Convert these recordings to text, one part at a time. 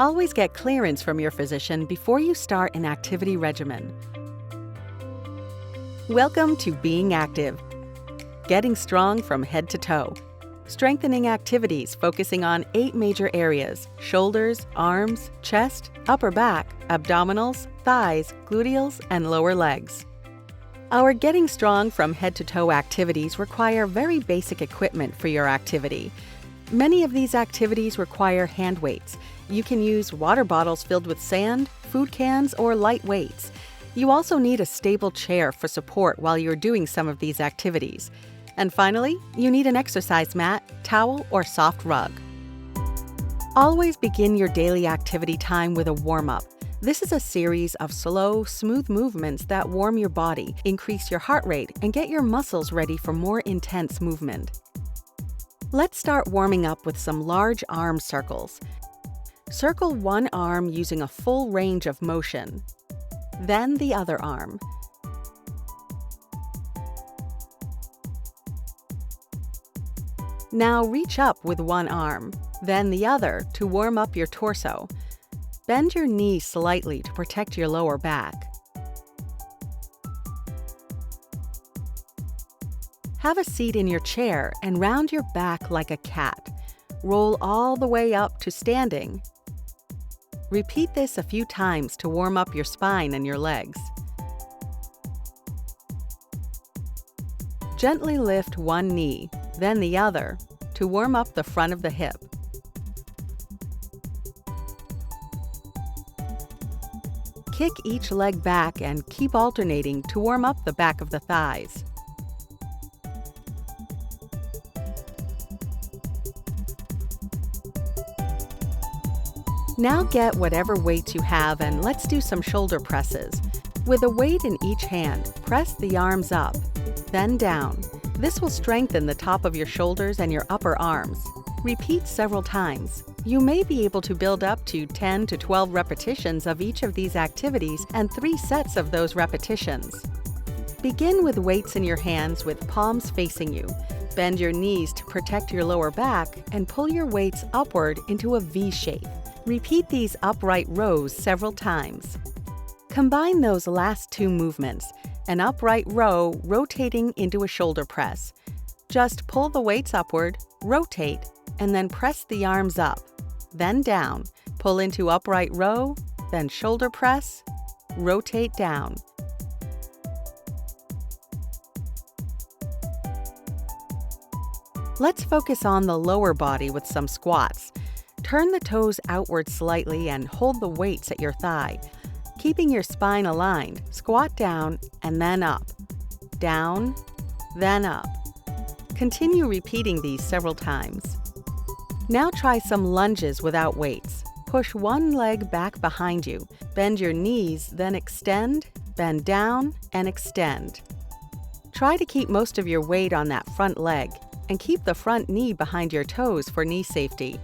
Always get clearance from your physician before you start an activity regimen. Welcome to Being Active. Getting strong from head to toe. Strengthening activities focusing on 8 major areas: shoulders, arms, chest, upper back, abdominals, thighs, gluteals, and lower legs. Our Getting Strong from Head to Toe activities require very basic equipment for your activity. Many of these activities require hand weights. You can use water bottles filled with sand, food cans, or light weights. You also need a stable chair for support while you're doing some of these activities. And finally, you need an exercise mat, towel, or soft rug. Always begin your daily activity time with a warm-up. This is a series of slow, smooth movements that warm your body, increase your heart rate, and get your muscles ready for more intense movement. Let's start warming up with some large arm circles. Circle one arm using a full range of motion, then the other arm. Now reach up with one arm, then the other to warm up your torso. Bend your knees slightly to protect your lower back. Have a seat in your chair and round your back like a cat. Roll all the way up to standing. Repeat this a few times to warm up your spine and your legs. Gently lift one knee, then the other, to warm up the front of the hip. Kick each leg back and keep alternating to warm up the back of the thighs. Now get whatever weights you have and let's do some shoulder presses. With a weight in each hand, press the arms up, then down. This will strengthen the top of your shoulders and your upper arms. Repeat several times. You may be able to build up to 10 to 12 repetitions of each of these activities and 3 sets of those repetitions. Begin with weights in your hands with palms facing you. Bend your knees to protect your lower back and pull your weights upward into a V shape. Repeat these upright rows several times. Combine those last 2 movements, an upright row rotating into a shoulder press. Just pull the weights upward, rotate, and then press the arms up, then down. Pull into upright row, then shoulder press, rotate down. Let's focus on the lower body with some squats. Turn the toes outward slightly and hold the weights at your thigh. Keeping your spine aligned, squat down and then up. Down, then up. Continue repeating these several times. Now try some lunges without weights. Push one leg back behind you. Bend your knees, then extend, bend down, and extend. Try to keep most of your weight on that front leg and keep the front knee behind your toes for knee safety.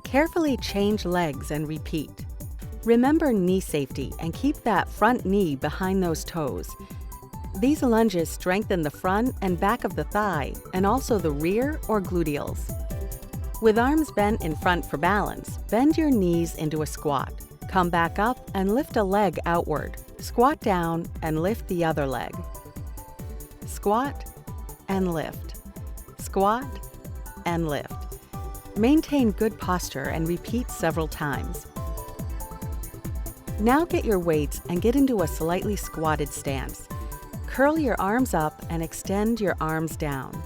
Carefully change legs and repeat. Remember knee safety and keep that front knee behind those toes. These lunges strengthen the front and back of the thigh and also the rear or gluteals. With arms bent in front for balance, bend your knees into a squat. Come back up and lift a leg outward. Squat down and lift the other leg. Squat and lift. Squat and lift. Maintain good posture and repeat several times. Now get your weights and get into a slightly squatted stance. Curl your arms up and extend your arms down.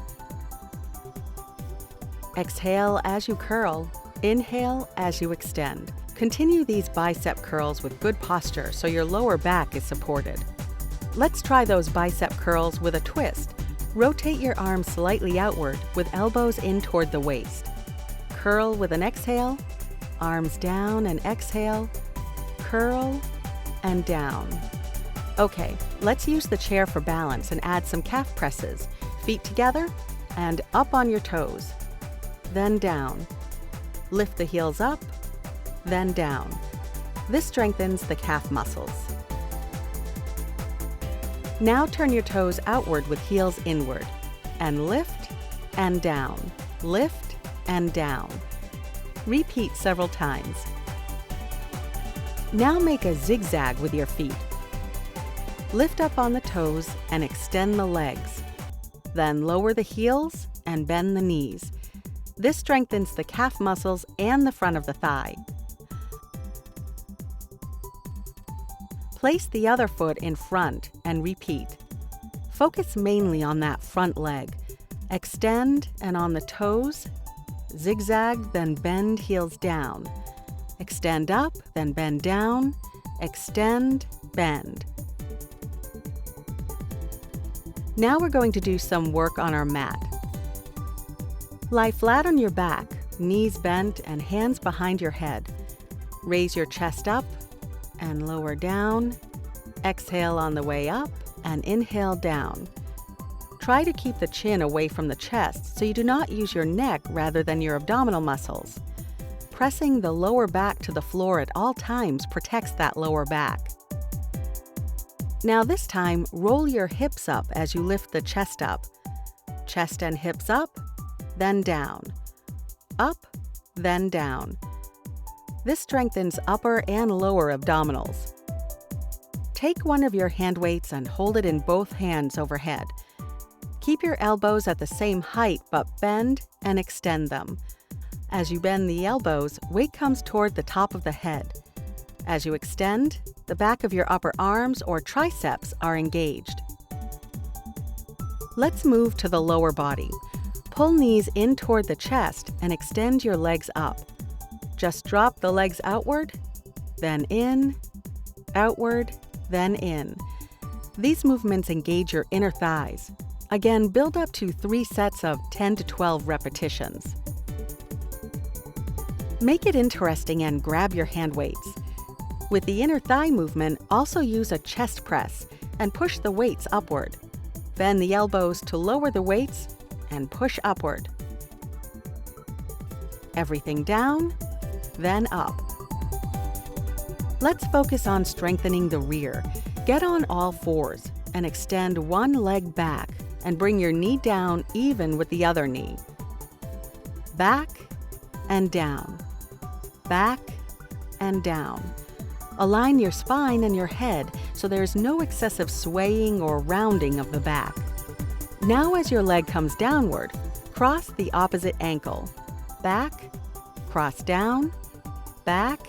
Exhale as you curl, inhale as you extend. Continue these bicep curls with good posture so your lower back is supported. Let's try those bicep curls with a twist. Rotate your arms slightly outward with elbows in toward the waist. Curl with an exhale, arms down and exhale, curl and down. Okay, let's use the chair for balance and add some calf presses. Feet together and up on your toes, then down. Lift the heels up, then down. This strengthens the calf muscles. Now turn your toes outward with heels inward and lift and down, lift and down. Repeat several times. Now make a zigzag with your feet. Lift up on the toes and extend the legs. Then lower the heels and bend the knees. This strengthens the calf muscles and the front of the thigh. Place the other foot in front and repeat. Focus mainly on that front leg. Extend and on the toes. Zigzag, then bend heels down. Extend up, then bend down. Extend, bend. Now we're going to do some work on our mat. Lie flat on your back, knees bent and hands behind your head. Raise your chest up and lower down. Exhale on the way up and inhale down. Try to keep the chin away from the chest so you do not use your neck rather than your abdominal muscles. Pressing the lower back to the floor at all times protects that lower back. Now this time, roll your hips up as you lift the chest up. Chest and hips up, then down. Up, then down. This strengthens upper and lower abdominals. Take one of your hand weights and hold it in both hands overhead. Keep your elbows at the same height but bend and extend them. As you bend the elbows, weight comes toward the top of the head. As you extend, the back of your upper arms or triceps are engaged. Let's move to the lower body. Pull knees in toward the chest and extend your legs up. Just drop the legs outward, then in, outward, then in. These movements engage your inner thighs. Again, build up to 3 sets of 10 to 12 repetitions. Make it interesting and grab your hand weights. With the inner thigh movement, also use a chest press and push the weights upward. Bend the elbows to lower the weights and push upward. Everything down, then up. Let's focus on strengthening the rear. Get on all fours and extend one leg back and bring your knee down even with the other knee. Back and down. Back and down. Align your spine and your head so there is no excessive swaying or rounding of the back. Now as your leg comes downward, cross the opposite ankle. Back, cross down, back,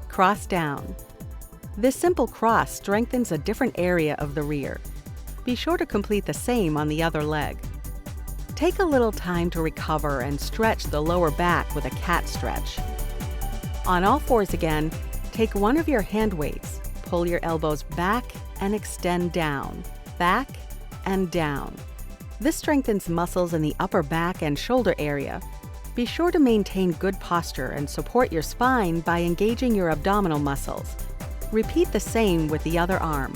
cross down. This simple cross strengthens a different area of the rear. Be sure to complete the same on the other leg. Take a little time to recover and stretch the lower back with a cat stretch. On all fours again, take one of your hand weights, pull your elbows back and extend down, back and down. This strengthens muscles in the upper back and shoulder area. Be sure to maintain good posture and support your spine by engaging your abdominal muscles. Repeat the same with the other arm.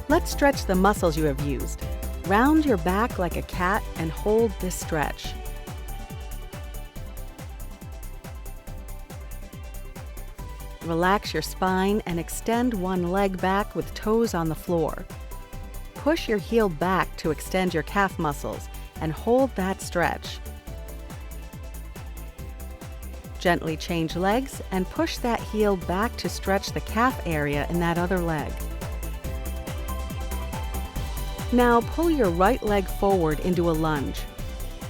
Let's stretch the muscles you have used. Round your back like a cat and hold this stretch. Relax your spine and extend one leg back with toes on the floor. Push your heel back to extend your calf muscles and hold that stretch. Gently change legs and push that heel back to stretch the calf area in that other leg. Now pull your right leg forward into a lunge.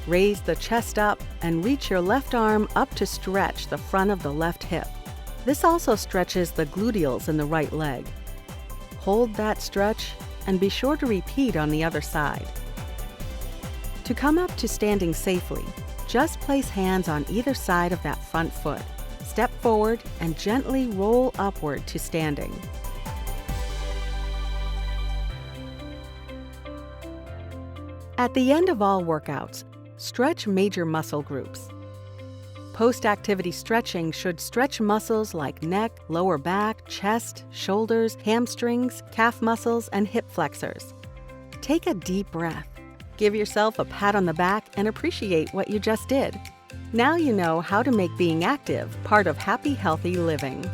Raise the chest up and reach your left arm up to stretch the front of the left hip. This also stretches the gluteals in the right leg. Hold that stretch and be sure to repeat on the other side. To come up to standing safely, just place hands on either side of that front foot. Step forward and gently roll upward to standing. At the end of all workouts, stretch major muscle groups. Post-activity stretching should stretch muscles like neck, lower back, chest, shoulders, hamstrings, calf muscles, and hip flexors. Take a deep breath. Give yourself a pat on the back and appreciate what you just did. Now you know how to make being active part of happy, healthy living.